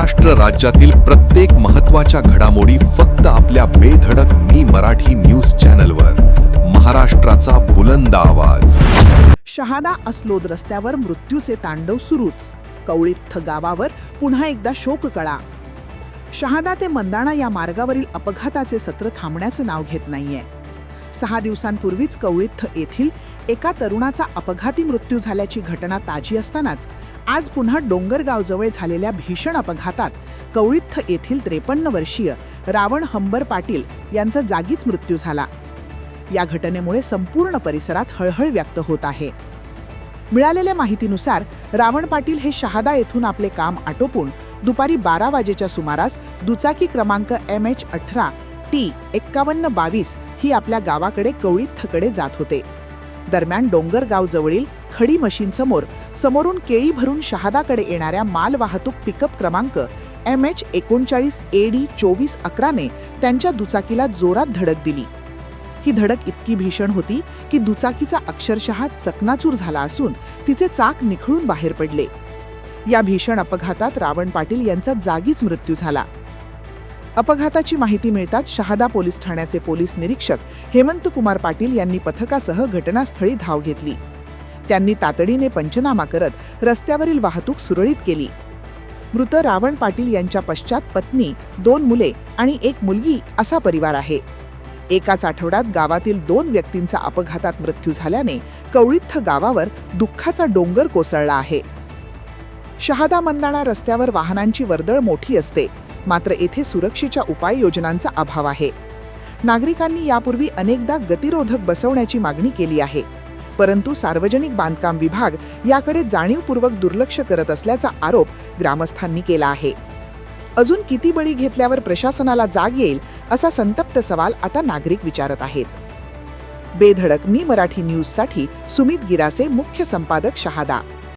महाराष्ट्र राज्यातील प्रत्येक महत्त्वाच्या घडामोडी फक्त आपल्या बेधडक मी मराठी न्यूज चॅनलवर. महाराष्ट्राचा बुलंद आवाज. शहादा अस्लोद रस्त्यावर मृत्यूचे तांडव सुरूच. कवळीथ गावावर पुन्हा एकदा शोककळा. शहादा ते मंदाणा या मार्गावरील अपघाताचे सत्र थांबण्याचं नाव घेत नाहीये. 6 दिवसांपूर्वीच कवळीथ येथील एका तरुणाचा अपघाती मृत्यू झाल्याची घटना ताजी असतानाच आज पुन्हा डोंगरगावजवळ झालेल्या भीषण अपघातात कवळीथ येथील 53 वर्षीय रावण हंबर पाटील यांचा जागीच मृत्यू झाला. या घटनेमुळे संपूर्ण परिसरात हळहळ व्यक्त होत आहे. मिळालेल्या माहितीनुसार रावण पाटील हे शहादा येथून आपले काम आटोपून दुपारी 12 वाजेच्या सुमारास दुचाकी क्रमांक MH18 T5122 ही आपल्या गावाकडे कवळीथकडे जात होते. दरम्यान डोंगरगावजवळील खडी मशीनसमोर समोरून केळी भरून शहादाकडे येणाऱ्या मालवाहतूक पिकअप क्रमांक MH39 AD 2411 ने त्यांच्या दुचाकीला जोरात धडक दिली. ही धडक इतकी भीषण होती की दुचाकीचा अक्षरशः चकनाचूर झाला असून तिचे चाक निखळून बाहेर पडले. या भीषण अपघातात रावण पाटील यांचा जागीच मृत्यू झाला. अपघाताची माहिती मिळताच शहादा पोलीस ठाण्याचे पोलीस निरीक्षक हेमंत कुमार पाटील यांनी पथकासह घटनास्थळी धाव घेतली. त्यांनी तातडीने पंचनामा करत रस्त्यावरील वाहतूक सुरळीत केली. मृत रावण पाटील यांच्या पश्चात पत्नी, 2 मुले आणि 1 मुलगी असा परिवार आहे. एकाच आठवड्यात गावातील 2 व्यक्तींचा अपघातात मृत्यू झाल्याने कवळीथ गावावर दुःखाचा डोंगर कोसळला आहे. शहादा मंदाणा रस्त्यावर वाहनांची वर्दळ मोठी असते, मात्र येथे सुरक्षेच्या उपाययोजनांचा अभाव आहे. नागरिकांनी यापूर्वी अनेकदा गतिरोधक बसवण्याची मागणी केली आहे, परंतु सार्वजनिक बांधकाम विभाग याकडे जाणीवपूर्वक दुर्लक्ष करत असल्याचा आरोप ग्रामस्थांनी केला आहे. अजून किती बळी घेतल्यावर प्रशासनाला जाग येईल असा संतप्त सवाल आता नागरिक विचारत आहेत. बेधडक मी मराठी न्यूजसाठी सुमित गिरासे, मुख्य संपादक, शहादा.